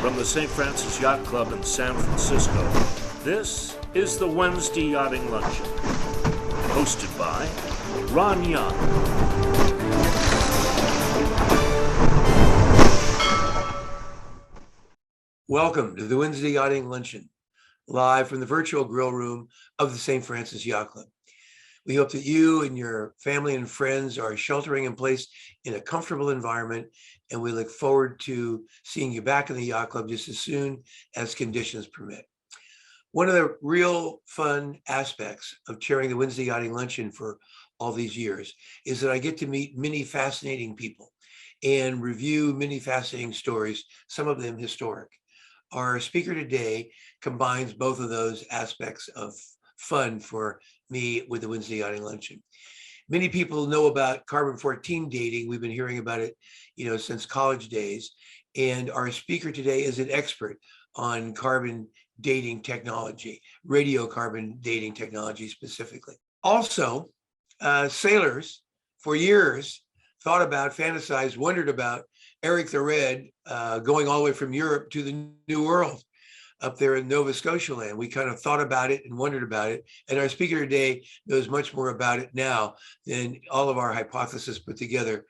From the St. Francis Yacht Club in San Francisco, this is the Wednesday Yachting Luncheon, hosted by Ron Young. Welcome to the Wednesday Yachting Luncheon, live from the virtual grill room of the St. Francis Yacht Club. We hope that you and your family and friends are sheltering in place in a comfortable environment, and we look forward to seeing you back in the yacht club just as soon as conditions permit. One of the real fun aspects of chairing the Wednesday Yachting Luncheon for all these years is that I get to meet many fascinating people and review many fascinating stories, some of them historic. Our speaker today combines both of those aspects of fun for me with the Wednesday Yachting Luncheon. Many people know about carbon-14 dating. We've been hearing about it, since college days. And our speaker today is an expert on carbon dating technology, radiocarbon dating technology specifically. Also, sailors for years thought about, fantasized, wondered about Eric the Red going all the way from Europe to the New World up there in Nova Scotia land. We kind of thought about it and wondered about it. And our speaker today knows much more about it now than all of our hypotheses put together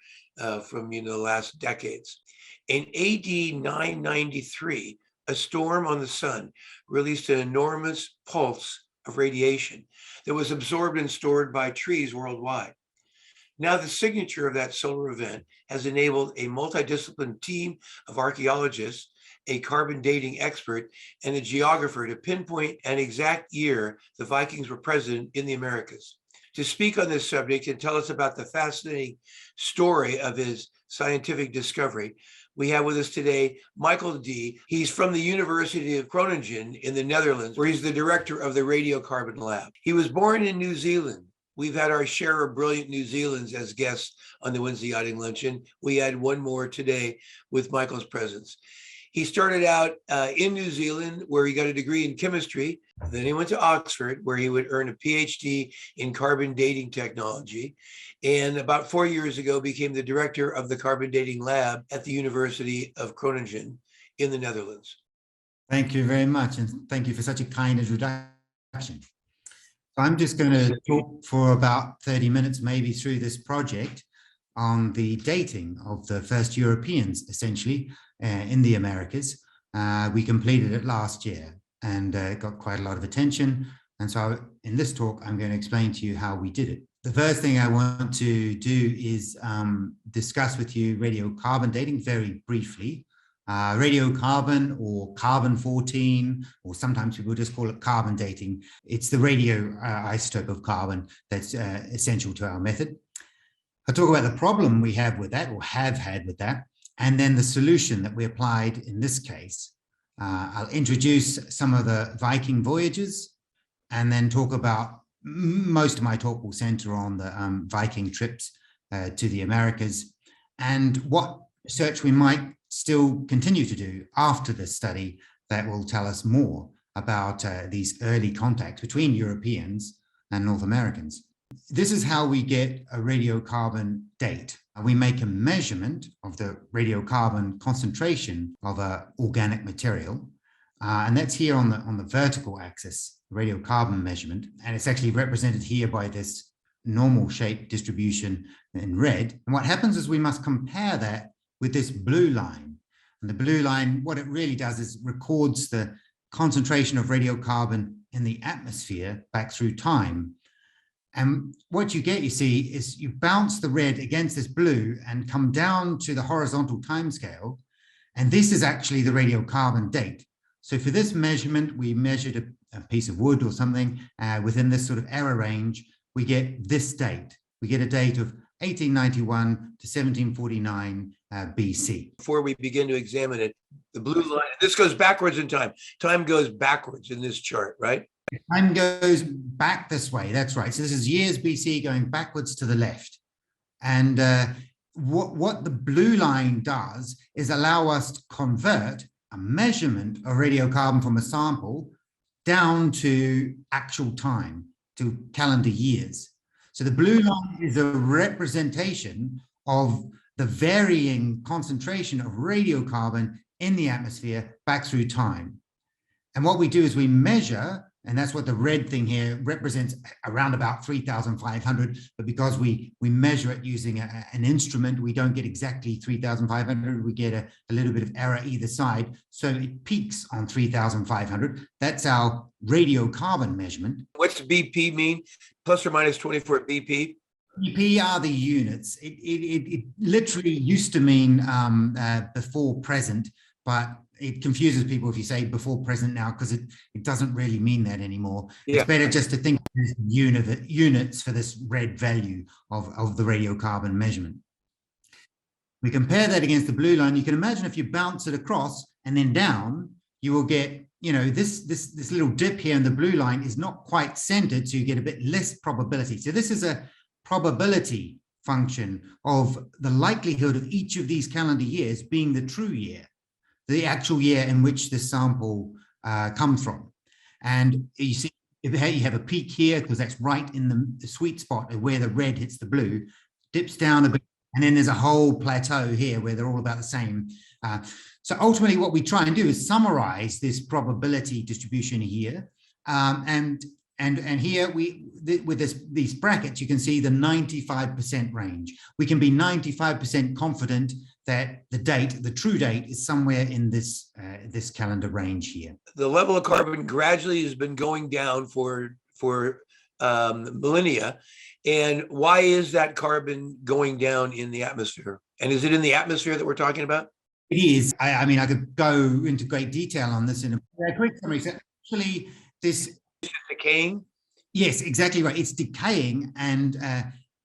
from the last decades. In AD 993, a storm on the sun released an enormous pulse of radiation that was absorbed and stored by trees worldwide. Now, the signature of that solar event has enabled a multidisciplinary team of archaeologists, a carbon dating expert, and a geographer to pinpoint an exact year the Vikings were present in the Americas. To speak on this subject and tell us about the fascinating story of his scientific discovery, we have with us today Michael D. He's from the University of Groningen in the Netherlands, where he's the director of the Radiocarbon Lab. He was born in New Zealand. We've had our share of brilliant New Zealanders as guests on the Wednesday Yachting Luncheon. We had one more today with Michael's presence. He started out in New Zealand, where he got a degree in chemistry. Then he went to Oxford, where he would earn a PhD in carbon dating technology. And about 4 years ago, became the director of the carbon dating lab at the University of Groningen in the Netherlands. Thank you very much. And thank you for such a kind introduction. I'm just going to talk for about 30 minutes, maybe, through this project on the dating of the first Europeans, essentially, in the Americas. We completed it last year and it got quite a lot of attention. And so in this talk, I'm going to explain to you how we did it. The first thing I want to do is discuss with you radiocarbon dating very briefly. Radiocarbon or carbon-14, or sometimes people just call it carbon dating. It's the radio isotope of carbon that's essential to our method. I'll talk about the problem we have with that, or have had with that, and then the solution that we applied in this case. I'll introduce some of the Viking voyages, and then talk about, most of my talk will center on the Viking trips to the Americas, and what research we might still continue to do after this study that will tell us more about these early contacts between Europeans and North Americans. This is how we get a radiocarbon date. We make a measurement of the radiocarbon concentration of an organic material, and that's here on the vertical axis, radiocarbon measurement, and it's actually represented here by this normal shape distribution in red. And what happens is we must compare that with this blue line. And the blue line, what it really does is records the concentration of radiocarbon in the atmosphere back through time. And what you get, you see, is you bounce the red against this blue and come down to the horizontal timescale. And this is actually the radiocarbon date. So for this measurement, we measured a piece of wood or something within this sort of error range. We get this date. We get a date of 1891 to 1749 BC. Before we begin to examine it, the blue line, this goes backwards in time. Time goes backwards in this chart, right? Time goes back this way, that's right. So this is years BC going backwards to the left. And what the blue line does is allow us to convert a measurement of radiocarbon from a sample down to actual time, to calendar years. So the blue line is a representation of the varying concentration of radiocarbon in the atmosphere back through time. And what we do is we measure, and that's what the red thing here represents, around about 3,500. But because we measure it using an instrument, we don't get exactly 3,500. We get a little bit of error either side. So it peaks on 3,500. That's our radiocarbon measurement. What's BP mean? Plus or minus 24 BP? BP are the units. It literally used to mean before present, but it confuses people if you say before present now, because it doesn't really mean that anymore. Yeah. It's better just to think of units for this red value of the radiocarbon measurement. We compare that against the blue line. You can imagine if you bounce it across and then down, you will get, you know, this little dip here in the blue line is not quite centered, so you get a bit less probability. So this is a probability function of the likelihood of each of these calendar years being the true year, the actual year in which the sample comes from. And you see, if you have a peak here, because that's right in the sweet spot of where the red hits the blue, dips down a bit, and then there's a whole plateau here where they're all about the same. So ultimately what we try and do is summarize this probability distribution here. And here with these brackets, you can see the 95% range. We can be 95% confident that the true date is somewhere in this calendar range here. The level of carbon gradually has been going down for millennia. And why is that carbon going down in the atmosphere? And is it in the atmosphere that we're talking about? It is. I mean, I could go into great detail on this in a quick summary. So actually, this is decaying. Yes, exactly right. It's decaying, and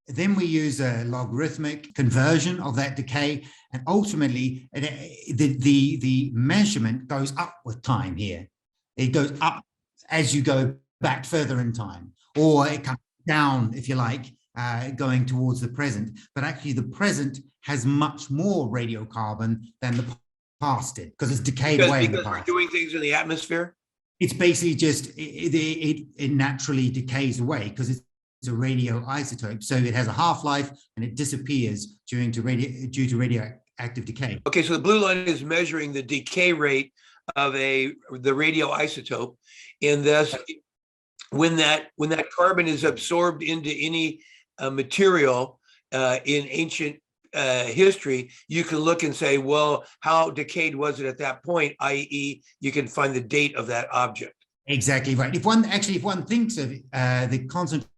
then we use a logarithmic conversion of that decay, and ultimately the measurement goes up with time here. It goes up as you go back further in time, or it comes down, if you like, going towards the present. But actually the present has much more radiocarbon than the past did, because it's decayed away in the past. Because we're doing things in the atmosphere? It's basically just, it naturally decays away because it's a radioisotope. So it has a half-life and it disappears due to radioactive decay. Okay, so the blue line is measuring the decay rate of the radioisotope. And thus, when that carbon is absorbed into any material in ancient history, you can look and say, well, how decayed was it at that point, i.e. you can find the date of that object. Exactly right. If one thinks of the concentration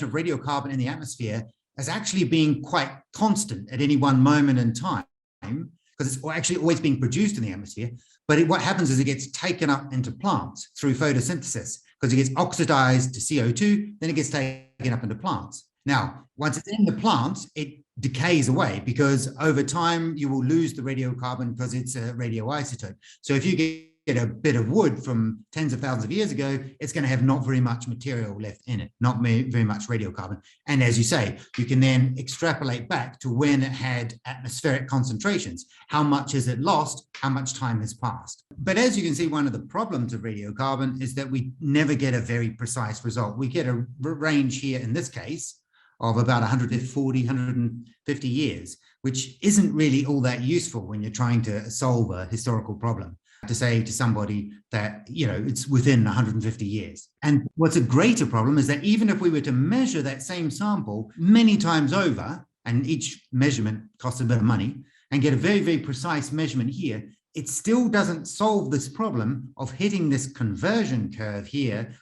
of radiocarbon in the atmosphere as actually being quite constant at any one moment in time, because it's actually always being produced in the atmosphere, but what happens is it gets taken up into plants through photosynthesis, because it gets oxidized to CO2, then it gets taken up into plants. Now, once it's in the plants, it decays away, because over time you will lose the radiocarbon because it's a radioisotope. So if you get a bit of wood from tens of thousands of years ago, it's going to have not very much material left in it, not very much radiocarbon. And as you say, you can then extrapolate back to when it had atmospheric concentrations. How much has it lost? How much time has passed? But as you can see, one of the problems of radiocarbon is that we never get a very precise result. We get a range here in this case of about 140, 150 years, which isn't really all that useful when you're trying to solve a historical problem, to say to somebody that, you know, it's within 150 years. And what's a greater problem is that even if we were to measure that same sample many times over, and each measurement costs a bit of money, and get a very, very precise measurement here, it still doesn't solve this problem of hitting this conversion curve here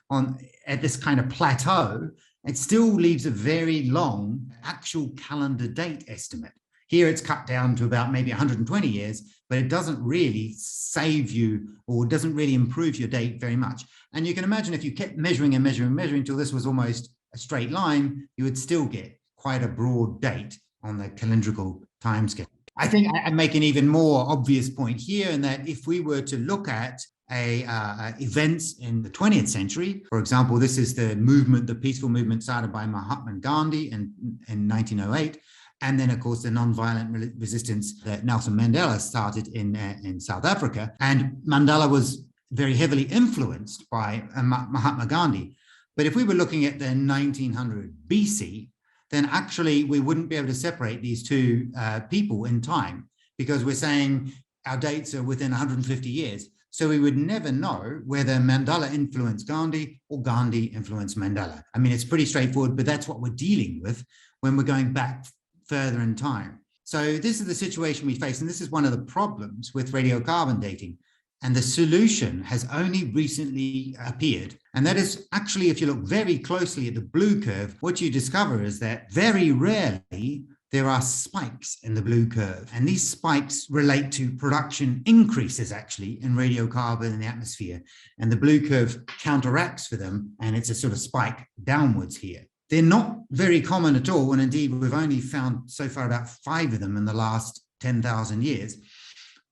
at this kind of plateau. It still leaves a very long actual calendar date estimate. Here it's cut down to about maybe 120 years, but it doesn't really save you, or doesn't really improve your date very much. And you can imagine if you kept measuring and measuring and measuring until this was almost a straight line, you would still get quite a broad date on the calendrical timescale. I think I make an even more obvious point here, in that if we were to look at events in the 20th century, for example, this is the peaceful movement started by Mahatma Gandhi in 1908. And then, of course, the non-violent resistance that Nelson Mandela started in South Africa. And Mandela was very heavily influenced by Mahatma Gandhi. But if we were looking at the 1900 BC, then actually we wouldn't be able to separate these two people in time, because we're saying our dates are within 150 years. So we would never know whether Mandela influenced Gandhi or Gandhi influenced Mandela. I mean, it's pretty straightforward, but that's what we're dealing with when we're going back further in time. So this is the situation we face, and this is one of the problems with radiocarbon dating. And the solution has only recently appeared. And that is actually, if you look very closely at the blue curve, what you discover is that very rarely there are spikes in the blue curve. And these spikes relate to production increases actually in radiocarbon in the atmosphere. And the blue curve counteracts for them. And it's a sort of spike downwards here. They're not very common at all. And indeed, we've only found so far about 5 of them in the last 10,000 years.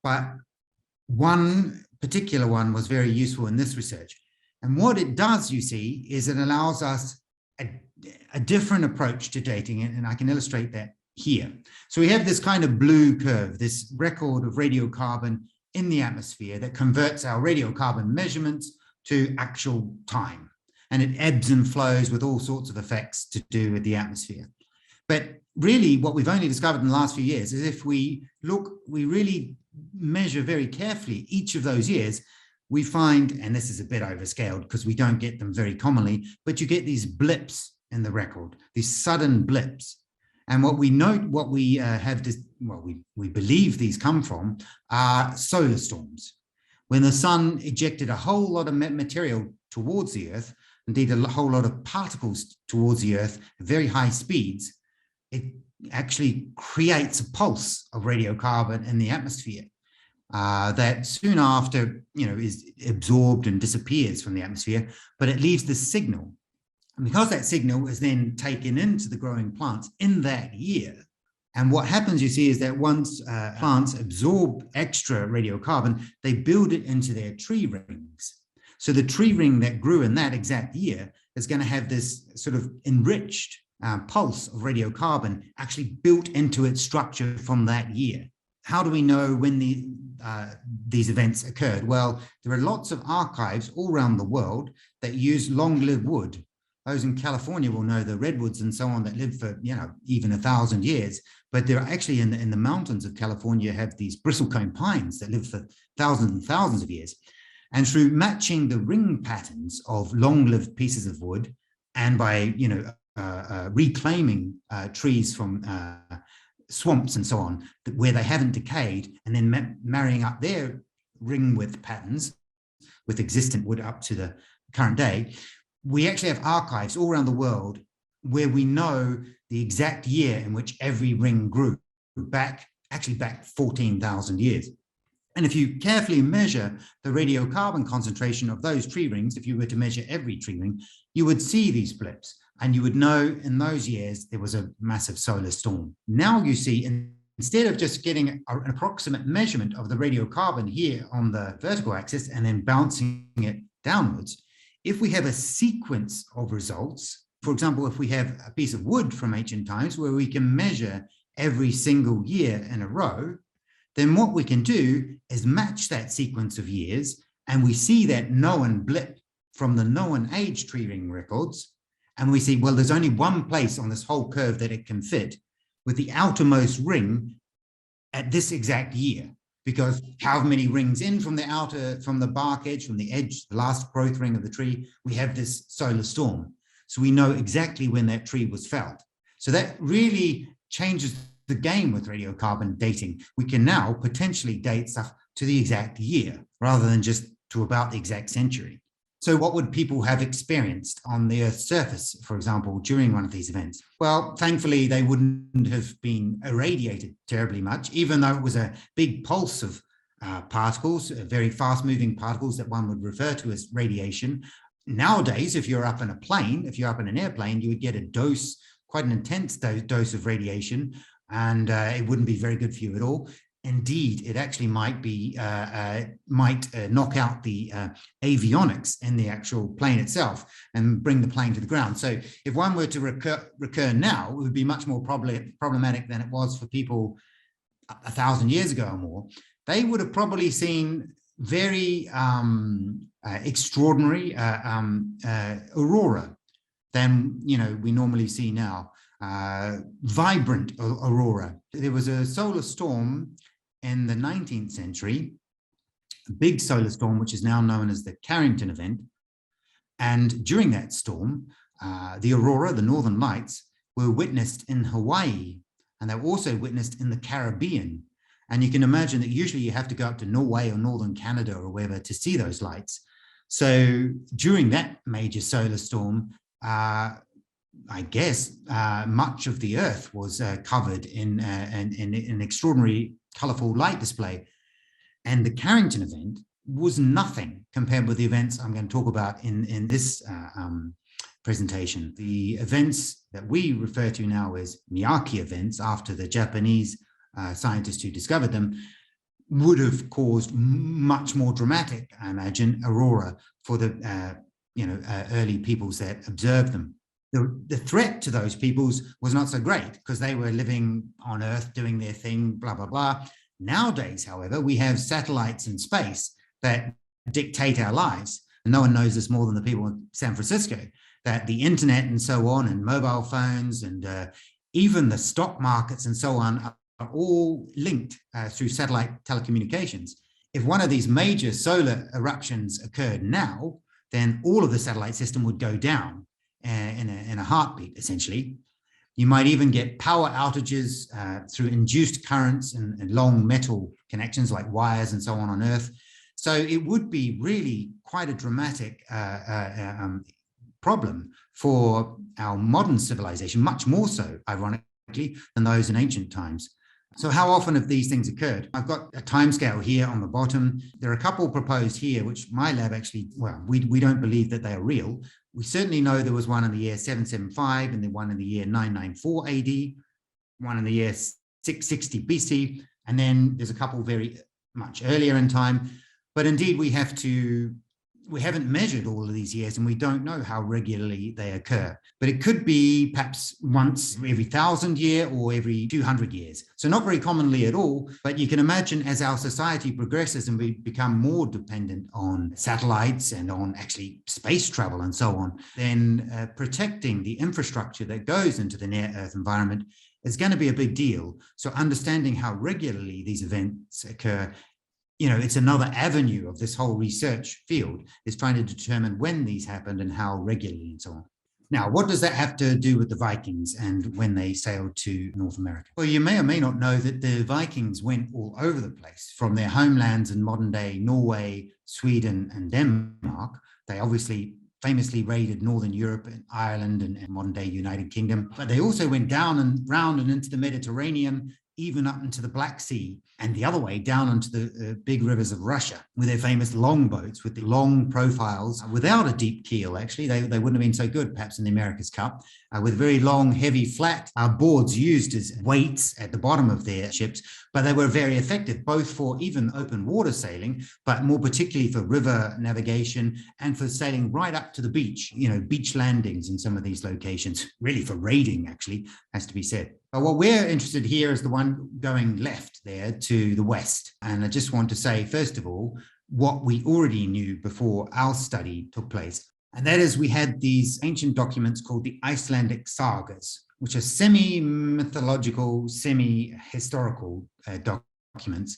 But one particular one was very useful in this research. And what it does, you see, is it allows us a different approach to dating. And I can illustrate that here. So we have this kind of blue curve, this record of radiocarbon in the atmosphere that converts our radiocarbon measurements to actual time. And it ebbs and flows with all sorts of effects to do with the atmosphere. But really, what we've only discovered in the last few years is if we really measure very carefully each of those years, we find, and this is a bit overscaled because we don't get them very commonly, but you get these blips in the record, these sudden blips. And what we note, what we we believe these come from are solar storms. When the sun ejected a whole lot of material towards the Earth, indeed a whole lot of particles towards the Earth at very high speeds, it actually creates a pulse of radiocarbon in the atmosphere that soon after, is absorbed and disappears from the atmosphere, but it leaves the signal. And because that signal is then taken into the growing plants in that year, and what happens, you see, is that once plants absorb extra radiocarbon, they build it into their tree rings. So the tree ring that grew in that exact year is going to have this sort of enriched pulse of radiocarbon actually built into its structure from that year. How do we know when these events occurred? Well, there are lots of archives all around the world that use long-lived wood. Those in California will know the redwoods and so on that live for, even 1,000 years. But they're actually in the mountains of California have these bristlecone pines that live for thousands and thousands of years. And through matching the ring patterns of long-lived pieces of wood, and by reclaiming trees from swamps and so on, where they haven't decayed, and then marrying up their ring width patterns with existent wood up to the current day, we actually have archives all around the world where we know the exact year in which every ring grew back 14,000 years. And if you carefully measure the radiocarbon concentration of those tree rings, if you were to measure every tree ring, you would see these blips, and you would know in those years there was a massive solar storm. Now you see, instead of just getting an approximate measurement of the radiocarbon here on the vertical axis and then bouncing it downwards, if we have a sequence of results, for example, if we have a piece of wood from ancient times where we can measure every single year in a row, then what we can do is match that sequence of years, and we see that known blip from the known age tree ring records, and we see, well, there's only one place on this whole curve that it can fit, with the outermost ring at this exact year, because how many rings in from the bark edge, from the edge, the last growth ring of the tree, we have this solar storm. So we know exactly when that tree was felled. So that really changes the game with radiocarbon dating. We can now potentially date stuff to the exact year rather than just to about the exact century. So what would people have experienced on the Earth's surface, for example, during one of these events? Well, thankfully, they wouldn't have been irradiated terribly much, even though it was a big pulse of particles, very fast-moving particles that one would refer to as radiation. Nowadays, if you're up in a plane, if you're up in an airplane, you would get a dose, quite an intense dose of radiation, and it wouldn't be very good for you at all. Indeed, it actually might knock out the avionics in the actual plane itself and bring the plane to the ground. So if one were to recur now, it would be much more problematic than it was for people 1,000 years ago or more. They would have probably seen very extraordinary aurora than we normally see now. Vibrant aurora. There was a solar storm in the 19th century, a big solar storm, which is now known as the Carrington event. And during that storm, the aurora, the northern lights, were witnessed in Hawaii, and they were also witnessed in the Caribbean. And you can imagine that usually you have to go up to Norway or northern Canada or wherever to see those lights. So during that major solar storm, I guess much of the Earth was covered in an extraordinary colorful light display. And the Carrington event was nothing compared with the events I'm going to talk about in this presentation. The events that we refer to now as Miyake events, after the Japanese scientists who discovered them, would have caused much more dramatic, I imagine, aurora for the early peoples that observed them. The threat to those peoples was not so great because they were living on Earth doing their thing, blah, blah, blah. Nowadays, however, we have satellites in space that dictate our lives. And no one knows this more than the people in San Francisco, that the internet and so on, and mobile phones, and even the stock markets and so on are all linked through satellite telecommunications. If one of these major solar eruptions occurred now, then all of the satellite system would go down in a heartbeat, essentially. You might even get power outages through induced currents and long metal connections like wires and so on Earth. So it would be really quite a dramatic problem for our modern civilization, much more so, ironically, than those in ancient times. So how often have these things occurred? I've got a timescale here on the bottom. There are a couple proposed here, which my lab actually, well, we don't believe that they are real. We certainly know there was one in the year 775 and then one in the year 994 AD, one in the year 660 BC, and then there's a couple very much earlier in time. But indeed, we haven't measured all of these years and we don't know how regularly they occur. But it could be perhaps once every 1,000 years or every 200 years. So not very commonly at all, but you can imagine as our society progresses and we become more dependent on satellites and on actually space travel and so on, then protecting the infrastructure that goes into the near Earth environment is going to be a big deal. So understanding how regularly these events occur, it's another avenue of this whole research field, is trying to determine when these happened and how regularly and so on. Now, what does that have to do with the Vikings and when they sailed to North America? Well, you may or may not know that the Vikings went all over the place from their homelands in modern day Norway, Sweden, and Denmark. They obviously famously raided Northern Europe and Ireland and modern day United Kingdom, but they also went down and round and into the Mediterranean, even up into the Black Sea, and the other way down into the big rivers of Russia with their famous longboats with the long profiles without a deep keel. Actually, they wouldn't have been so good perhaps in the America's Cup, with very long, heavy, flat boards used as weights at the bottom of their ships, but they were very effective both for even open water sailing, but more particularly for river navigation and for sailing right up to the beach, beach landings in some of these locations, really for raiding, actually, has to be said. But what we're interested here is the one going left there to the west. And I just want to say, first of all, what we already knew before our study took place. And that is we had these ancient documents called the Icelandic sagas, which are semi-mythological, semi-historical documents.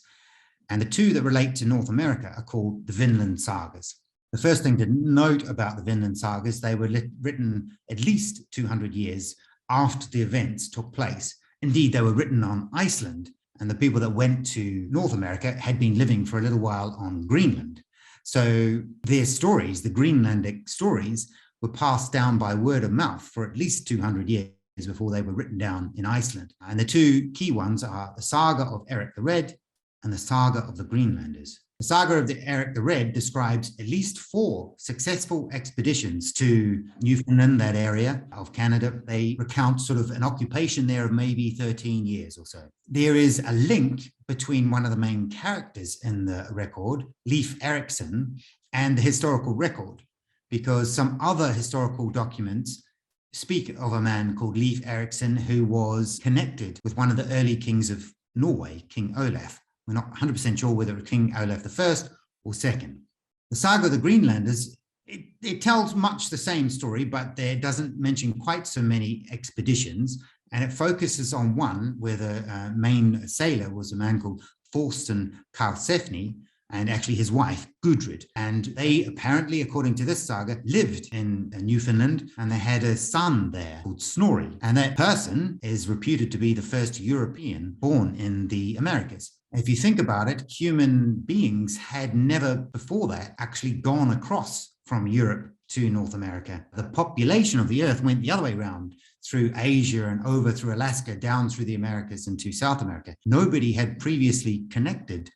And the two that relate to North America are called the Vinland sagas. The first thing to note about the Vinland sagas, they were written at least 200 years after the events took place. Indeed, they were written on Iceland, and the people that went to North America had been living for a little while on Greenland. So their stories, the Greenlandic stories, were passed down by word of mouth for at least 200 years before they were written down in Iceland. And the two key ones are the saga of Eric the Red and the saga of the Greenlanders. The saga of Eric the Red describes at least 4 successful expeditions to Newfoundland, that area of Canada. They recount sort of an occupation there of maybe 13 years or so. There is a link between one of the main characters in the record, Leif Erikson, and the historical record, because some other historical documents speak of a man called Leif Erikson who was connected with one of the early kings of Norway, King Olaf. We're not 100% sure whether it was King Olaf I or II. The saga of the Greenlanders, it tells much the same story, but it doesn't mention quite so many expeditions. And it focuses on one where the main sailor was a man called Thorsten Karlsefni, and actually his wife, Gudrid. And they apparently, according to this saga, lived in Newfoundland, and they had a son there called Snorri. And that person is reputed to be the first European born in the Americas. If you think about it, human beings had never before that actually gone across from Europe to North America. The population of the earth went the other way around, through Asia and over through Alaska, down through the Americas and to South America. Nobody had previously connected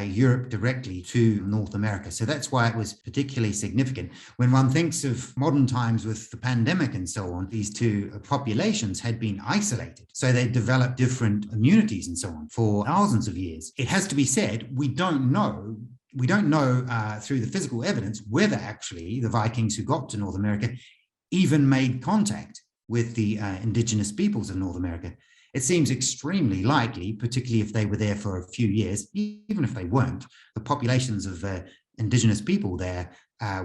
Europe directly to North America. So that's why it was particularly significant. When one thinks of modern times with the pandemic and so on, these two populations had been isolated. So they developed different immunities and so on for thousands of years. It has to be said, we don't know through the physical evidence whether actually the Vikings who got to North America even made contact with the indigenous peoples of North America. It seems extremely likely, particularly if they were there for a few years, even if they weren't, the populations of indigenous people there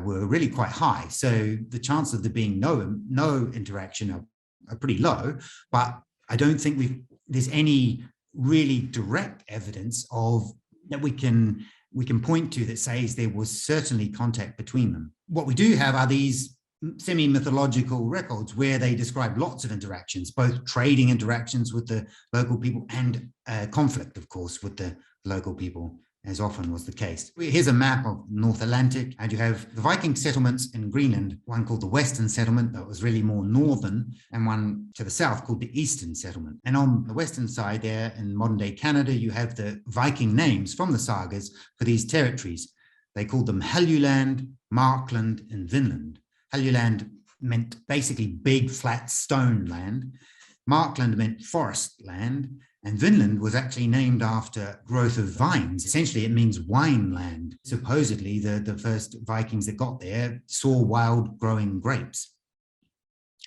were really quite high. So the chances of there being no interaction are pretty low, but I don't think there's any really direct evidence of that we can point to that says there was certainly contact between them. What we do have are these semi-mythological records where they describe lots of interactions, both trading interactions with the local people and conflict, of course, with the local people, as often was the case. Here's a map of North Atlantic, and you have the Viking settlements in Greenland, one called the Western Settlement that was really more northern, and one to the south called the Eastern Settlement. And on the western side there in modern-day Canada, you have the Viking names from the sagas for these territories. They called them Helluland, Markland, and Vinland. Helluland meant basically big, flat stone land. Markland meant forest land. And Vinland was actually named after growth of vines. Essentially, it means wine land. Supposedly, the first Vikings that got there saw wild growing grapes,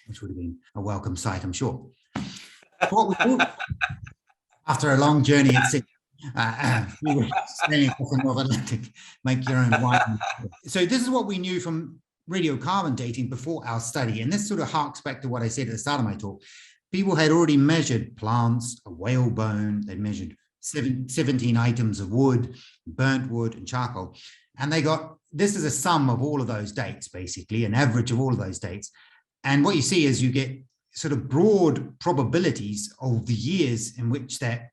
which would have been a welcome sight, I'm sure. What we do, after a long journey at sea, we were staying across the North Atlantic, make your own wine. So this is what we knew from radiocarbon dating before our study. And this sort of harks back to what I said at the start of my talk. People had already measured plants, a whale bone, they measured 17 items of wood, burnt wood and charcoal. And they got, this is a sum of all of those dates, basically, an average of all of those dates. And what you see is you get sort of broad probabilities of the years in which that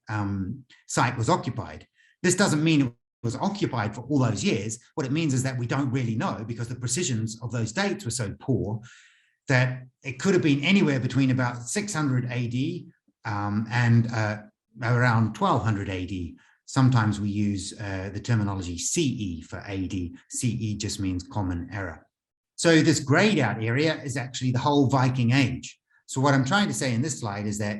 site was occupied. This doesn't mean it was occupied for all those years. What it means is that we don't really know because the precisions of those dates were so poor that it could have been anywhere between about 600 AD and around 1200 AD. Sometimes we use the terminology CE for AD. CE just means common era. So this grayed out area is actually the whole Viking age. So what I'm trying to say in this slide is that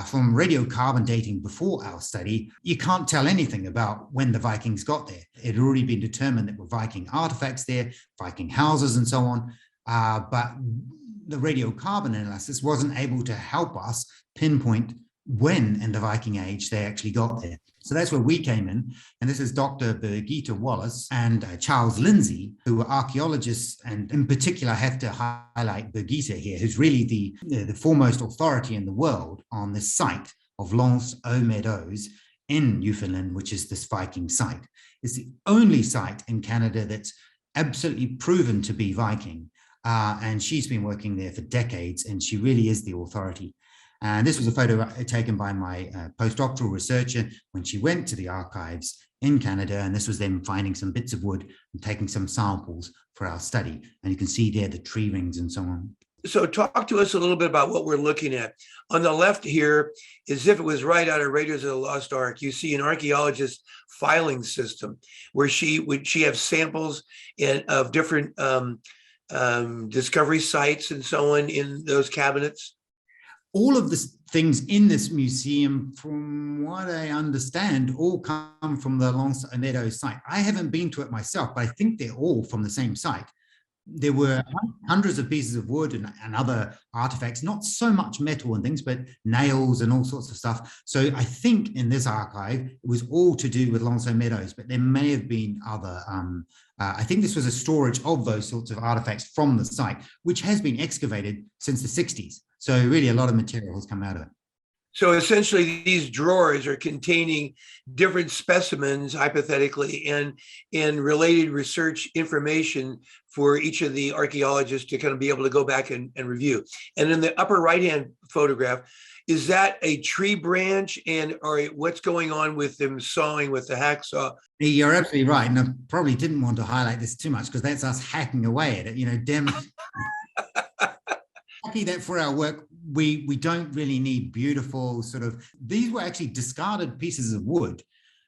from radiocarbon dating before our study, you can't tell anything about when the Vikings got there. It had already been determined that were Viking artifacts there, Viking houses and so on, but the radiocarbon analysis wasn't able to help us pinpoint when in the Viking age they actually got there. So that's where we came in. And this is Dr. Bergieta Wallace and Charles Lindsay, who are archaeologists. And in particular, I have to highlight Bergieta here, who's really the foremost authority in the world on this site of Longshore Meadows in Newfoundland, which is this Viking site. It's the only site in Canada that's absolutely proven to be Viking. And she's been working there for decades, and she really is the authority. And this was a photo taken by my postdoctoral researcher when she went to the archives in Canada, and this was them finding some bits of wood and taking some samples for our study. And you can see there the tree rings and so on. So talk to us a little bit about what we're looking at. On the left here, as if it was right out of Raiders of the Lost Ark, you see an archaeologist filing system where she have samples of different discovery sites and so on in those cabinets? All of the things in this museum, from what I understand, all come from the Longshore Meadows site. I haven't been to it myself, but I think they're all from the same site. There were hundreds of pieces of wood and other artifacts, not so much metal and things, but nails and all sorts of stuff. So I think in this archive, it was all to do with Longshore Meadows, but there may have been other, I think this was a storage of those sorts of artifacts from the site, which has been excavated since the 60s. So really a lot of material has come out of it. So essentially, these drawers are containing different specimens, hypothetically, and related research information for each of the archaeologists to kind of be able to go back and review. And in the upper right-hand photograph, is that a tree branch, or what's going on with them sawing with the hacksaw? You're absolutely right. And I probably didn't want to highlight this too much because that's us hacking away at it. Lucky that for our work, we don't really need beautiful these were actually discarded pieces of wood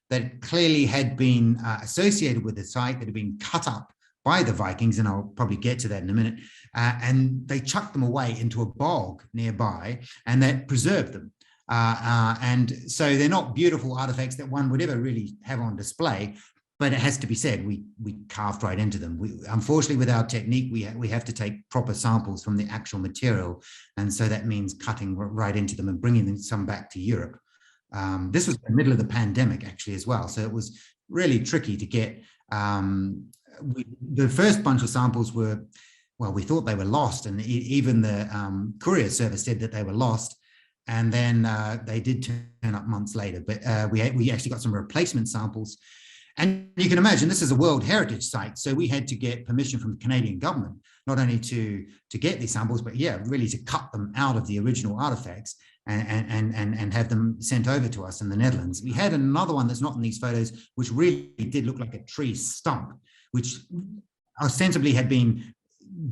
that clearly had been associated with the site, that had been cut up by the Vikings, and I'll probably get to that in a minute, and they chucked them away into a bog nearby, and that preserved them. And so they're not beautiful artifacts that one would ever really have on display, but it has to be said, we carved right into them. Unfortunately, with our technique, we have to take proper samples from the actual material, and so that means cutting right into them and bringing some back to Europe. This was in the middle of the pandemic, actually, as well, so it was really tricky to get. The first bunch of samples were, well, we thought they were lost, and even the courier service said that they were lost, and then they did turn up months later. But we actually got some replacement samples. And you can imagine this is a World Heritage Site, so we had to get permission from the Canadian government, not only to get these samples, but really to cut them out of the original artifacts and have them sent over to us in the Netherlands. We had another one that's not in these photos, which really did look like a tree stump, which ostensibly had been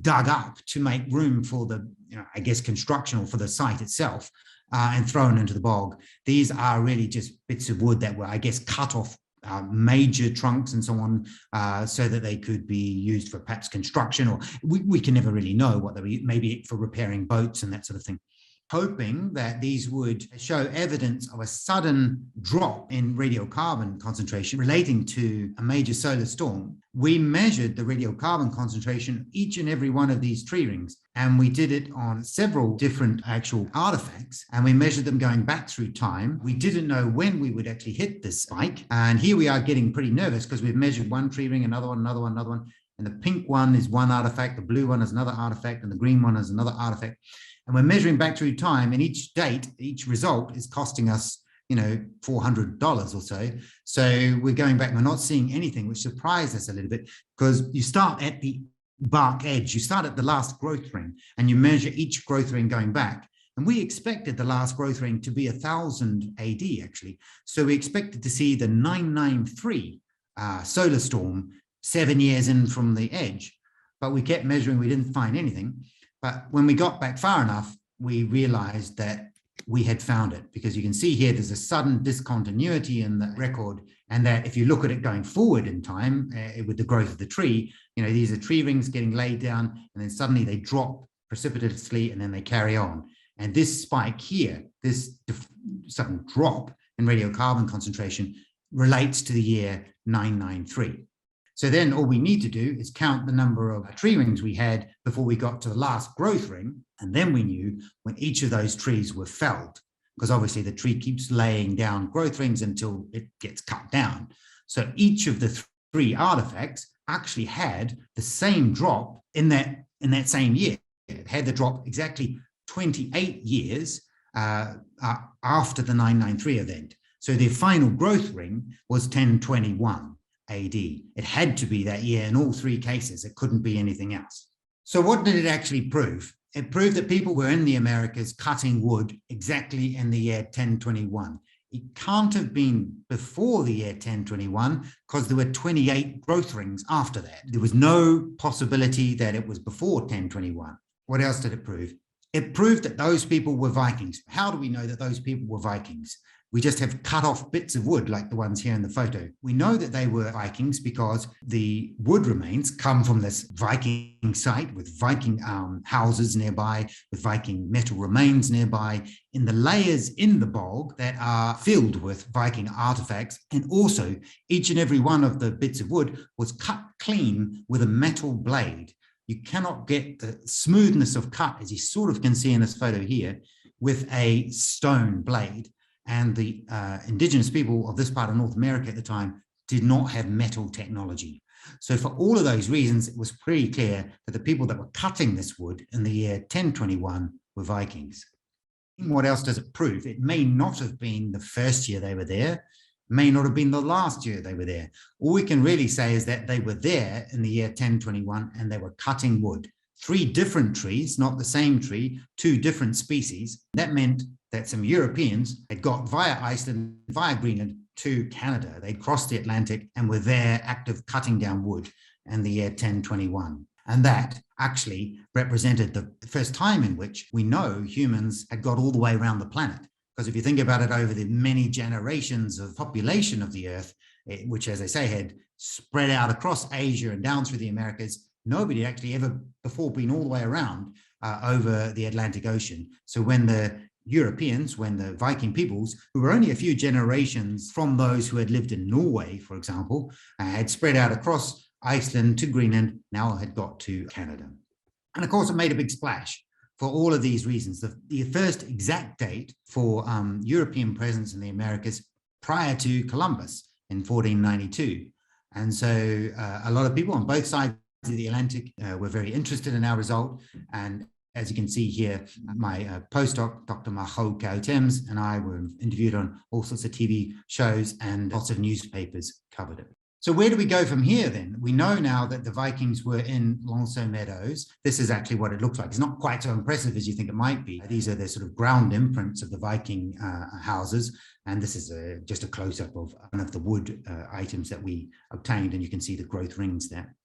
dug up to make room for the, I guess, construction, or for the site itself, and thrown into the bog. These are really just bits of wood that were, I guess, cut off major trunks and so on, so that they could be used for perhaps construction, or we can never really know what they were, maybe for repairing boats and that sort of thing. Hoping that these would show evidence of a sudden drop in radiocarbon concentration relating to a major solar storm, we measured the radiocarbon concentration of each and every one of these tree rings. And we did it on several different actual artifacts, and we measured them going back through time. We didn't know when we would actually hit this spike. And here we are getting pretty nervous because we've measured one tree ring, another one, another one, another one. And the pink one is one artifact, the blue one is another artifact, and the green one is another artifact. And we're measuring back through time, and each date, each result is costing us, $400 or so. So we're going back, we're not seeing anything, which surprised us a little bit, because you start at the bark edge, you start at the last growth ring, and you measure each growth ring going back. And we expected the last growth ring to be 1000 AD, actually. So we expected to see the 993 solar storm 7 years in from the edge, but we kept measuring, we didn't find anything. But when we got back far enough, we realized that we had found it, because you can see here there's a sudden discontinuity in the record, and that if you look at it going forward in time with the growth of the tree, these are tree rings getting laid down, and then suddenly they drop precipitously, and then they carry on. And this spike here, this sudden drop in radiocarbon concentration, relates to the year 993. So then all we need to do is count the number of tree rings we had before we got to the last growth ring. And then we knew when each of those trees were felled, because obviously the tree keeps laying down growth rings until it gets cut down. So each of the three artifacts actually had the same drop in that same year. It had the drop exactly 28 years after the 993 event. So the final growth ring was 1021. AD. It had to be that year in all three cases. It couldn't be anything else. So what did it actually prove? It proved that people were in the Americas cutting wood exactly in the year 1021. It can't have been before the year 1021 because there were 28 growth rings after that. There was no possibility that it was before 1021. What else did it prove? It proved that those people were Vikings. How do we know that those people were Vikings? We just have cut off bits of wood like the ones here in the photo. We know that they were Vikings because the wood remains come from this Viking site with Viking houses nearby, with Viking metal remains nearby, in the layers in the bog that are filled with Viking artifacts. And also each and every one of the bits of wood was cut clean with a metal blade. You cannot get the smoothness of cut, as you sort of can see in this photo here, with a stone blade. And the indigenous people of this part of North America at the time did not have metal technology. So for all of those reasons, it was pretty clear that the people that were cutting this wood in the year 1021 were Vikings. what else does it prove? It may not have been the first year they were there, may not have been the last year they were there. All we can really say is that they were there in the year 1021 and they were cutting wood. 3 different trees, not the same tree, 2 different species. That meant that some Europeans had got via Iceland, via Greenland to Canada. They'd crossed the Atlantic and were there active cutting down wood in the year 1021. And that actually represented the first time in which we know humans had got all the way around the planet. Because if you think about it, over the many generations of population of the Earth, which, as I say, had spread out across Asia and down through the Americas, nobody had actually ever before been all the way around over the Atlantic Ocean. So when the Europeans, when the Viking peoples, who were only a few generations from those who had lived in Norway, for example, had spread out across Iceland to Greenland, now had got to Canada. And of course, it made a big splash for all of these reasons. The first exact date for European presence in the Americas prior to Columbus in 1492. And so a lot of people on both sides of the Atlantic were very interested in our result. And as you can see here, my postdoc, Dr. Margo Kuitems, and I were interviewed on all sorts of TV shows and lots of newspapers covered it. So where do we go from here then? We know now that the Vikings were in Longshore Meadows. This is actually what it looks like. It's not quite so impressive as you think it might be. These are the sort of ground imprints of the Viking houses. And this is just a close-up of one of the wood items that we obtained. And you can see the growth rings there.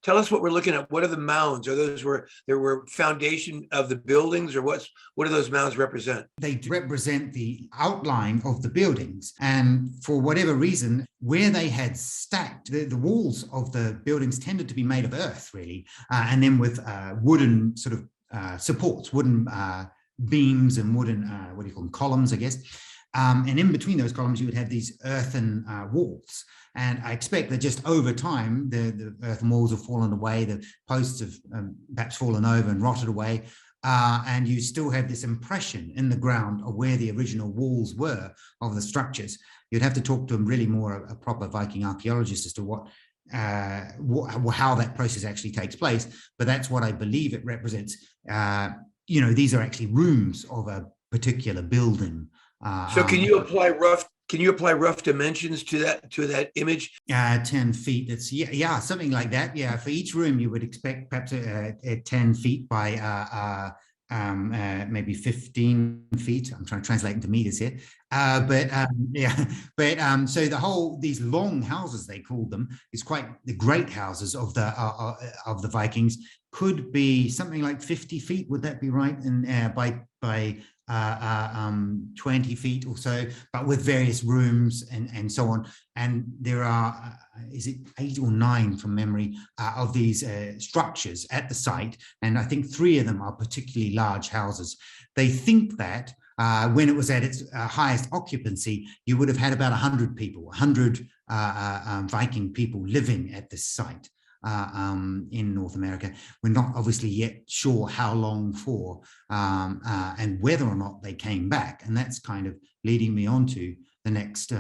Tell us what we're looking at. What are the mounds? Are those where there were foundation of the buildings, or what do those mounds represent? They represent the outline of the buildings. And for whatever reason, where they had stacked, the walls of the buildings tended to be made of earth, really, and then with wooden sort of supports, wooden beams and wooden, what do you call them, columns, I guess. And in between those columns, you would have these earthen walls. And I expect that just over time, the earthen walls have fallen away, the posts have perhaps fallen over and rotted away, and you still have this impression in the ground of where the original walls were of the structures. You'd have to talk to really more a proper Viking archaeologist as to how that process actually takes place, but that's what I believe it represents. These are actually rooms of a particular building. So can you apply rough dimensions to that image? 10 feet. It's something like that. Yeah, for each room you would expect perhaps 10 feet by maybe 15 feet. I'm trying to translate into meters here. So these long houses, they called them, is quite the great houses of the Vikings, could be something like 50 feet. Would that be right? And by 20 feet or so, but with various rooms and so on. And there are, is it 8 or 9 from memory, of these structures at the site. And I think 3 of them are particularly large houses. They think that when it was at its highest occupancy, you would have had about 100 people, 100 Viking people living at this site. In North America. We're not obviously yet sure how long for and whether or not they came back. And that's kind of leading me on to the next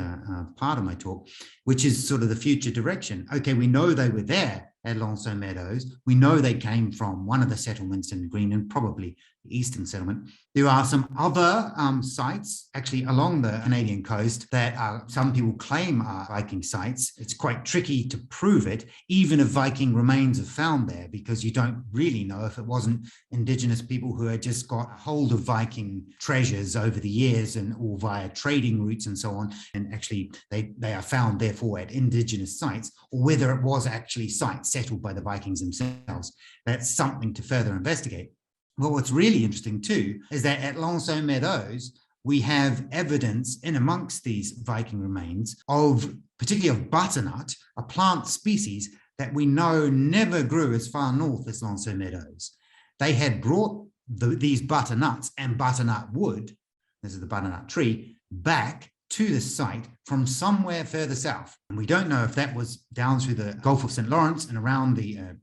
part of my talk, which is sort of the future direction. Okay, we know they were there at Longshore Meadows. We know they came from one of the settlements in Greenland, probably the eastern settlement. There are some other sites actually along the Canadian coast that some people claim are Viking sites. It's quite tricky to prove it, even if Viking remains are found there, because you don't really know if it wasn't indigenous people who had just got hold of Viking treasures over the years or via trading routes and so on. And actually they are found therefore at indigenous sites, or whether it was actually sites settled by the Vikings themselves. That's something to further investigate. Well, what's really interesting too is that at Longshore Meadows, we have evidence in amongst these Viking remains of, particularly of butternut, a plant species that we know never grew as far north as Longshore Meadows. They had brought these butternuts and butternut wood, this is the butternut tree, back to the site from somewhere further south. And we don't know if that was down through the Gulf of St. Lawrence and around the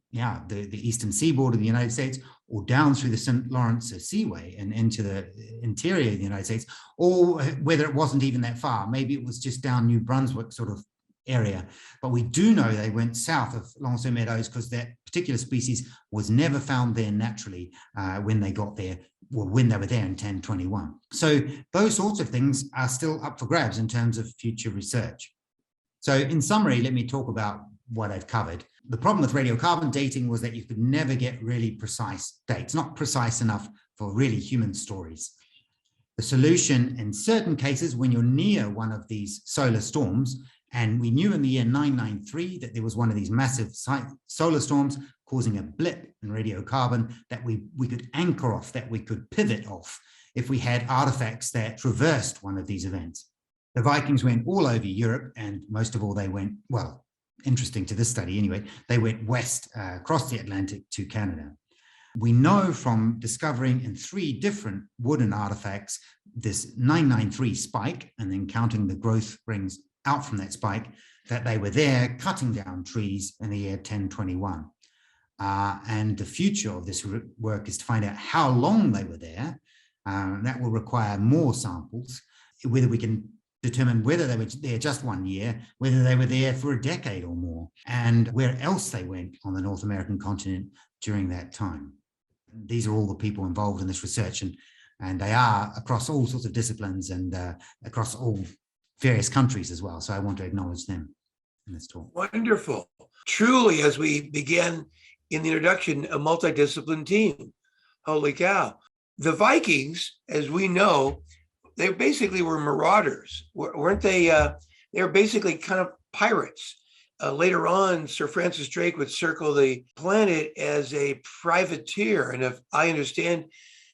eastern seaboard of the United States, or down through the St. Lawrence Seaway and into the interior of the United States, or whether it wasn't even that far. Maybe it was just down New Brunswick sort of area. But we do know they went south of Longshore Meadows because that particular species was never found there naturally when they got there when they were there in 1021. So those sorts of things are still up for grabs in terms of future research. So in summary, let me talk about what I've covered. The problem with radiocarbon dating was that you could never get really precise dates, not precise enough for really human stories. The solution in certain cases, when you're near one of these solar storms, and we knew in the year 993 that there was one of these massive solar storms causing a blip in radiocarbon that we could anchor off, that we could pivot off if we had artifacts that traversed one of these events. The Vikings went all over Europe, and most of all they went, well, interesting to this study anyway, they went west across the Atlantic to Canada. We know from discovering in 3 different wooden artifacts this 993 spike, and then counting the growth rings out from that spike, that they were there cutting down trees in the year 1021. And the future of this work is to find out how long they were there. That will require more samples, whether we can determine whether they were there just 1 year, whether they were there for a decade or more, and where else they went on the North American continent during that time. These are all the people involved in this research, and they are across all sorts of disciplines and across all various countries as well. So I want to acknowledge them in this talk. Wonderful. Truly, as we began in the introduction, a multidiscipline team. Holy cow. The Vikings, as we know, they basically were marauders, weren't they? They were basically kind of pirates. Later on, Sir Francis Drake would circle the planet as a privateer. And if I understand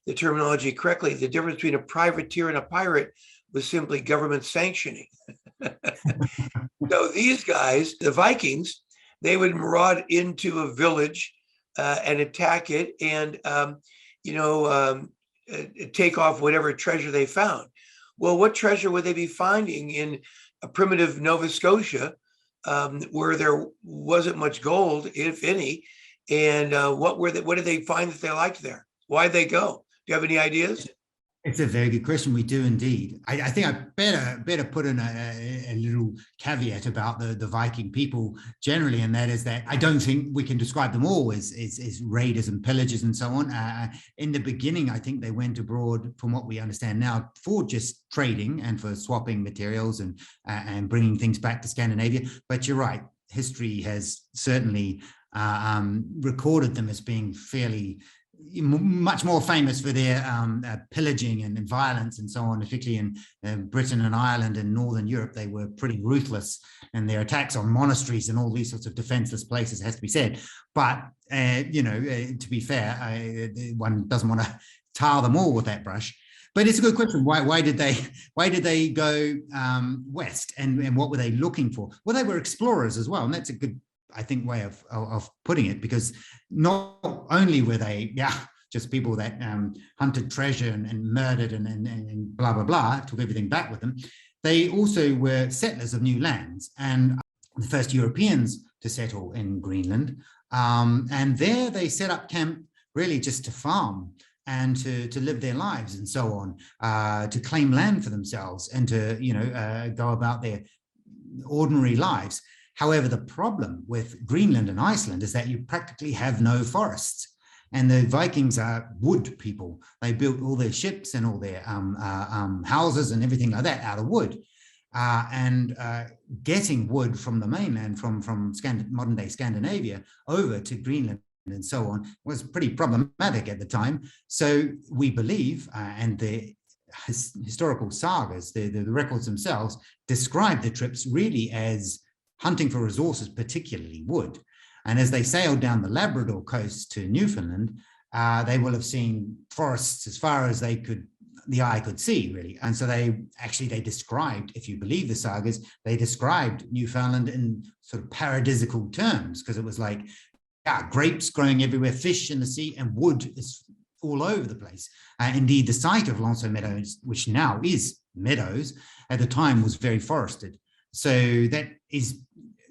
the terminology correctly, the difference between a privateer and a pirate was simply government sanctioning. So these guys, the Vikings, they would maraud into a village and attack it and, take off whatever treasure they found. Well, what treasure would they be finding in a primitive Nova Scotia where there wasn't much gold, if any? And what did they find that they liked there? Why'd they go? Do you have any ideas? It's a very good question. We do indeed. I think I better put in a little caveat about the Viking people generally, and that is that I don't think we can describe them all as raiders and pillagers and so on. In the beginning, I think they went abroad, from what we understand now, for just trading and for swapping materials and bringing things back to Scandinavia. But you're right, history has certainly recorded them as being fairly much more famous for their pillaging and violence and so on, particularly in Britain and Ireland and Northern Europe. They were pretty ruthless, and their attacks on monasteries and all these sorts of defenseless places, has to be said. But, to be fair, one doesn't want to tar them all with that brush. But it's a good question. Why did they go west, and what were they looking for? Well, they were explorers as well, and that's a good, I think, way of putting it, because not only were they just people that hunted treasure and murdered and blah blah blah, took everything back with them, they also were settlers of new lands, and the first Europeans to settle in Greenland, and there they set up camp really just to farm and to live their lives and so on, to claim land for themselves and to go about their ordinary lives. However, the problem with Greenland and Iceland is that you practically have no forests. And the Vikings are wood people. They built all their ships and all their houses and everything like that out of wood. And getting wood from the mainland, from modern-day Scandinavia over to Greenland and so on, was pretty problematic at the time. So we believe, and the historical sagas, the records themselves, describe the trips really as hunting for resources, particularly wood. And as they sailed down the Labrador coast to Newfoundland, they will have seen forests as far as the eye could see, really. And so they described, if you believe the sagas, they described Newfoundland in sort of paradisical terms, because it was like, grapes growing everywhere, fish in the sea, and wood is all over the place. Indeed, the site of Longshore Meadows, which now is Meadows, at the time was very forested. So that is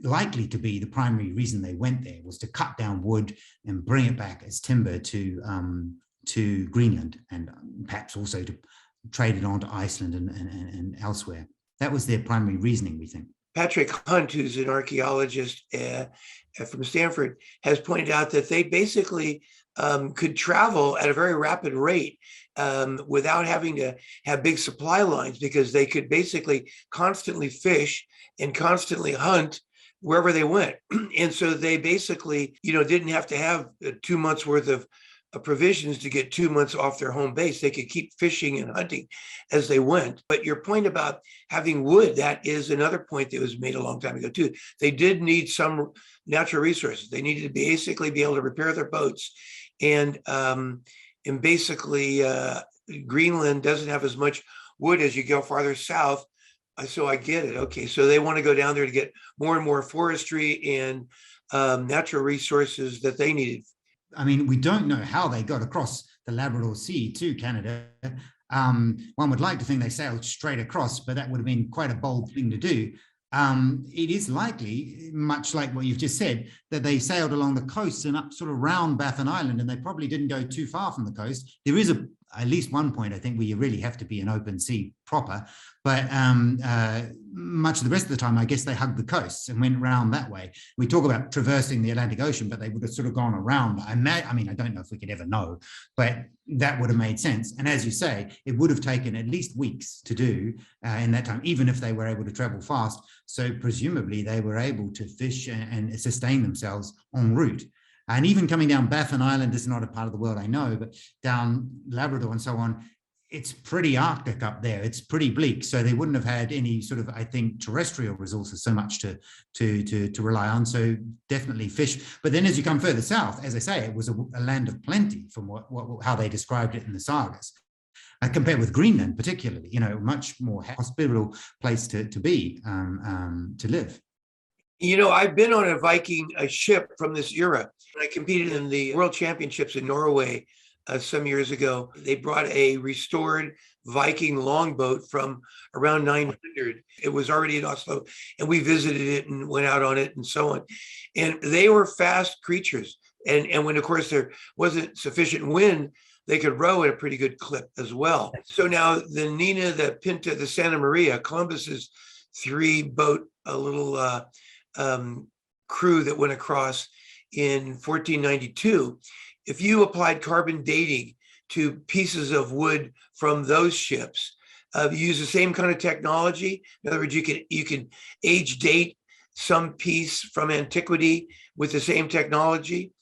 likely to be the primary reason they went there, was to cut down wood and bring it back as timber to Greenland, and perhaps also to trade it on to Iceland and elsewhere. That was their primary reasoning, we think. Patrick Hunt, who's an archaeologist from Stanford, has pointed out that they basically could travel at a very rapid rate without having to have big supply lines, because they could basically constantly fish and constantly hunt wherever they went. And so they basically, didn't have to have 2 months worth of provisions to get 2 months off their home base. They could keep fishing and hunting as they went. But your point about having wood, that is another point that was made a long time ago too. They did need some natural resources. They needed to basically be able to repair their boats. And basically Greenland doesn't have as much wood as you go farther south. So I get it. Okay, so they want to go down there to get more and more forestry and natural resources that they needed. I mean, we don't know how they got across the Labrador Sea to Canada. One would like to think they sailed straight across, but that would have been quite a bold thing to do. It is likely, much like what you've just said, that they sailed along the coast and up sort of round Baffin Island, and they probably didn't go too far from the coast. There is at least one point, I think, where you really have to be an open sea proper, but much of the rest of the time, I guess they hugged the coasts and went round that way. We talk about traversing the Atlantic Ocean, but they would have sort of gone around. I mean, I don't know if we could ever know, but that would have made sense. And as you say, it would have taken at least weeks to do in that time, even if they were able to travel fast. So presumably they were able to fish and sustain themselves en route. And even coming down Baffin Island, this is not a part of the world I know, but down Labrador and so on, it's pretty Arctic up there. It's pretty bleak. So they wouldn't have had any sort of, I think, terrestrial resources so much to rely on. So definitely fish. But then as you come further south, as I say, it was a land of plenty from how they described it in the sagas. Compared with Greenland, particularly, much more hospitable place to be, to live. I've been on a Viking ship from this era. I competed in the World Championships in Norway some years ago. They brought a restored Viking longboat from around 900. It was already in Oslo, and we visited it and went out on it and so on. And they were fast creatures. And when, of course, there wasn't sufficient wind, they could row at a pretty good clip as well. So now the Nina, the Pinta, the Santa Maria, Columbus's 3-boat, a little crew that went across in 1492, if you applied carbon dating to pieces of wood from those ships, you use the same kind of technology. In other words, you can age date some piece from antiquity with the same technology.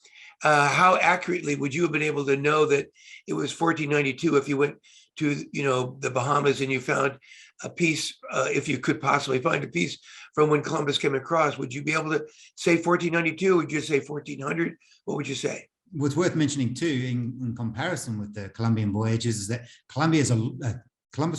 How accurately would you have been able to know that it was 1492 if you went to the Bahamas and you found a piece, if you could possibly find a piece from when Columbus came across? Would you be able to say 1492? Would you say 1400? What would you say? What's worth mentioning too, in comparison with the Columbian voyages, is that Columbus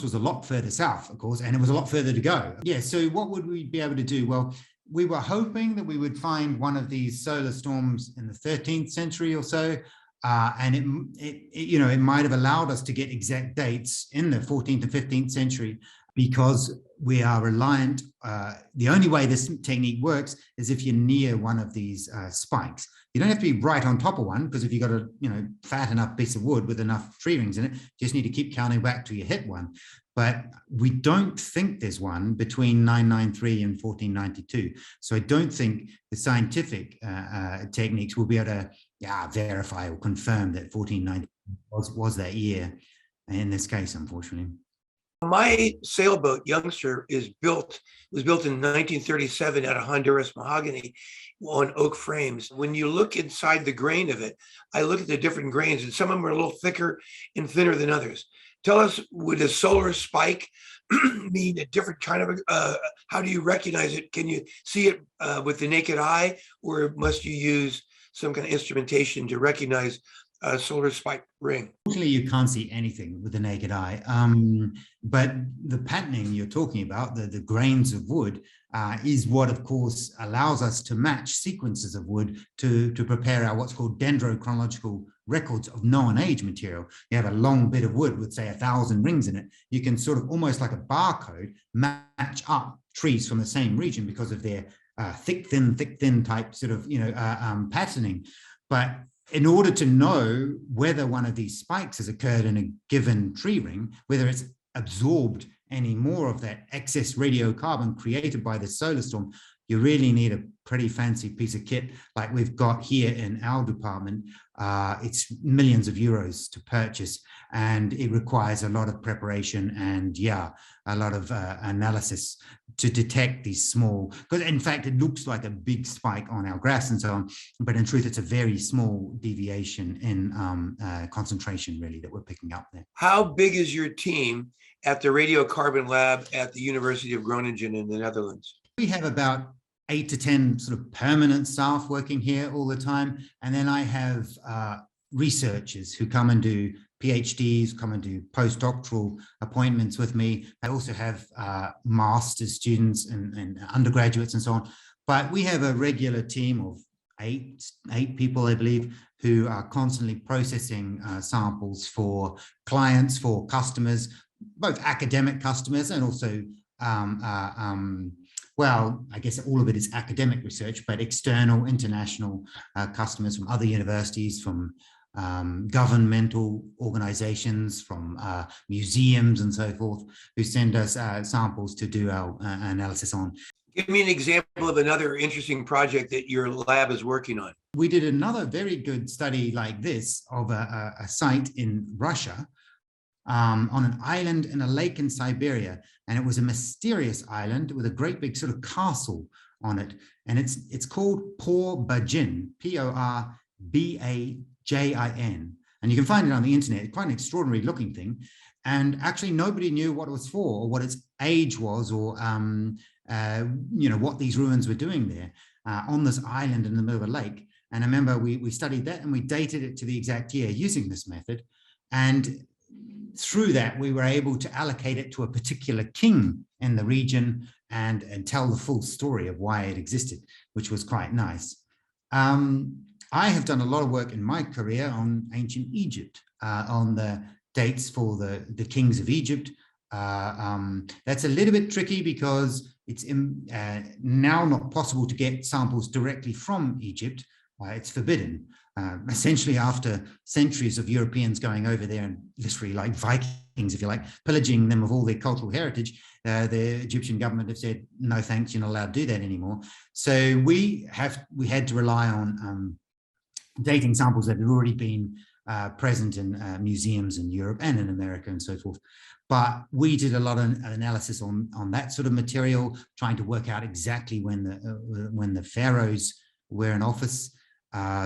was a lot further south, of course, and it was a lot further to go. Yeah, so what would we be able to do? Well, we were hoping that we would find one of these solar storms in the 13th century or so, and it might have allowed us to get exact dates in the 14th and 15th century, because we are reliant. The only way this technique works is if you're near one of these spikes. You don't have to be right on top of one, because if you've got a fat enough piece of wood with enough tree rings in it, you just need to keep counting back till you hit one. But we don't think there's one between 993 and 1492. So I don't think the scientific techniques will be able to verify or confirm that 1492 was that year in this case, unfortunately. My sailboat, Youngster, was built in 1937 out of Honduras mahogany on oak frames. When you look inside the grain of it, I look at the different grains, and some of them are a little thicker and thinner than others. Tell us, would a solar spike mean a different kind of, how do you recognize it? Can you see it with the naked eye, or must you use some kind of instrumentation to recognize a solar spike ring? Unfortunately, you can't see anything with the naked eye. But the patterning you're talking about, the grains of wood, is what, of course, allows us to match sequences of wood to prepare our what's called dendrochronological records of known age material. You have a long bit of wood with, say, 1,000 rings in it. You can sort of almost like a barcode match up trees from the same region because of their thick, thin type sort of patterning. But in order to know whether one of these spikes has occurred in a given tree ring, whether it's absorbed any more of that excess radiocarbon created by the solar storm, you really need a pretty fancy piece of kit like we've got here in our department, it's millions of euros to purchase, and it requires a lot of preparation and a lot of analysis to detect these small, because in fact it looks like a big spike on our graphs and so on, but in truth it's a very small deviation in concentration really that we're picking up there. How big is your team at the Radiocarbon Lab at the University of Groningen in the Netherlands? We have about 8 to 10 sort of permanent staff working here all the time. And then I have researchers who come and do PhDs, come and do postdoctoral appointments with me. I also have master's students and undergraduates and so on. But we have a regular team of eight people, I believe, who are constantly processing samples for clients, for customers, both academic customers and also well, I guess all of it is academic research, but external, international customers from other universities, from governmental organizations, from museums and so forth, who send us samples to do our analysis on. Give me an example of another interesting project that your lab is working on. We did another very good study like this of a site in Russia, on an island in a lake in Siberia, and it was a mysterious island with a great big sort of castle on it, and it's called Bergieta, P-O-R-B-A-J-I-N, and you can find it on the internet. It's quite an extraordinary looking thing, and actually nobody knew what it was for or what its age was, or you know, what these ruins were doing there on this island in the middle of a lake. And I remember we studied that and we dated it to the exact year using this method, and through that, we were able to allocate it to a particular king in the region and tell the full story of why it existed, which was quite nice. I have done a lot of work in my career on ancient Egypt, on the dates for the kings of Egypt. That's a little bit tricky because it's now not possible to get samples directly from Egypt. It's forbidden. Essentially, after centuries of Europeans going over there and literally like Vikings, if you like, pillaging them of all their cultural heritage, the Egyptian government have said, no thanks, you're not allowed to do that anymore. So we had to rely on dating samples that had already been present in museums in Europe and in America and so forth. But we did a lot of analysis on that sort of material, trying to work out exactly when the pharaohs were in office.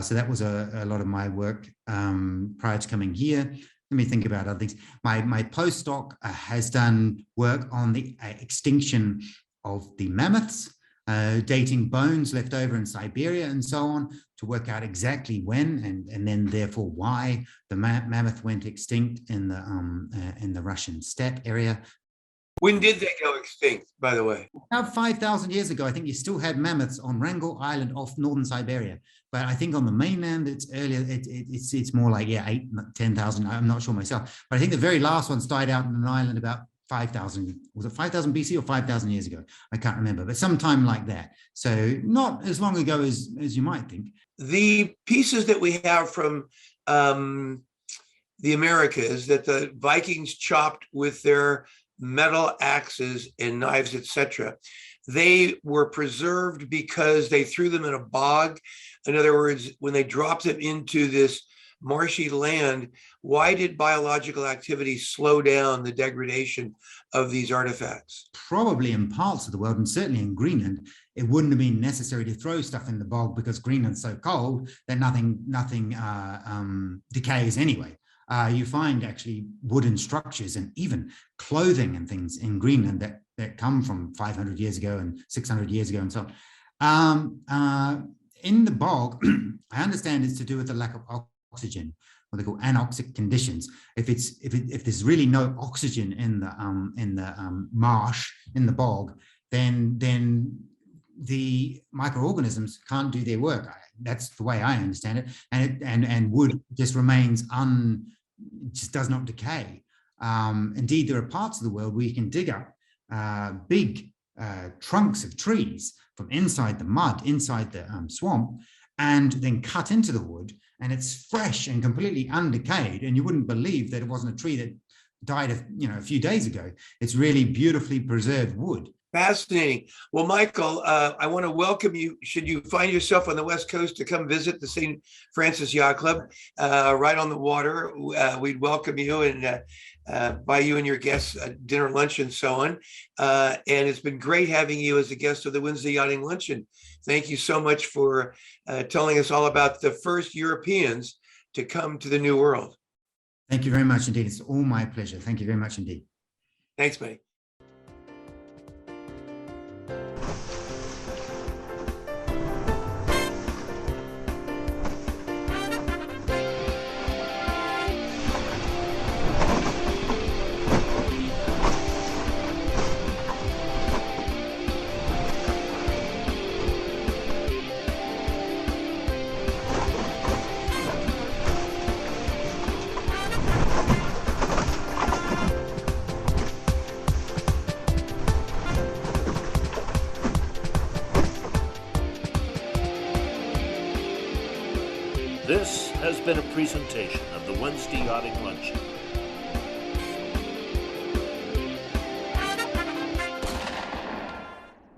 So that was a lot of my work prior to coming here. Let me think about other things. My postdoc has done work on the extinction of the mammoths, dating bones left over in Siberia and so on, to work out exactly when and then therefore why the mammoth went extinct in the Russian steppe area. When did they go extinct, by the way? About 5,000 years ago. I think you still had mammoths on Wrangel Island off northern Siberia. But I think on the mainland, it's earlier, it's more like, 8,000, 10,000. I'm not sure myself. But I think the very last ones died out on an island about 5,000. Was it 5,000 BC or 5,000 years ago? I can't remember, but sometime like that. So not as long ago as you might think. The pieces that we have from the Americas that the Vikings chopped with their metal axes and knives, etc., they were preserved because they threw them in a bog. In other words, when they dropped them into this marshy land, why did biological activity slow down the degradation of these artifacts? Probably in parts of the world, and certainly in Greenland, it wouldn't have been necessary to throw stuff in the bog because Greenland's so cold that nothing decays anyway. You find actually wooden structures and even clothing and things in Greenland that come from 500 years ago and 600 years ago and so on. In the bog, I understand it's to do with the lack of oxygen, what they call anoxic conditions. If there's really no oxygen in the marsh, in the bog, then the microorganisms can't do their work. That's the way I understand it, and wood just remains just does not decay. Indeed, there are parts of the world where you can dig up big trunks of trees from inside the mud, inside the swamp, and then cut into the wood, and it's fresh and completely undecayed, and you wouldn't believe that it wasn't a tree that died a few days ago. It's really beautifully preserved wood. Fascinating. Well, Michael, I want to welcome you. Should you find yourself on the West Coast to come visit the St. Francis Yacht Club, right on the water, we'd welcome you and buy you and your guests dinner, lunch, and so on. And it's been great having you as a guest of the Wednesday Yachting Luncheon. Thank you so much for telling us all about the first Europeans to come to the New World. Thank you very much indeed. It's all my pleasure. Thank you very much indeed. Thanks, buddy. This has been a presentation of the Wednesday Yachting Luncheon.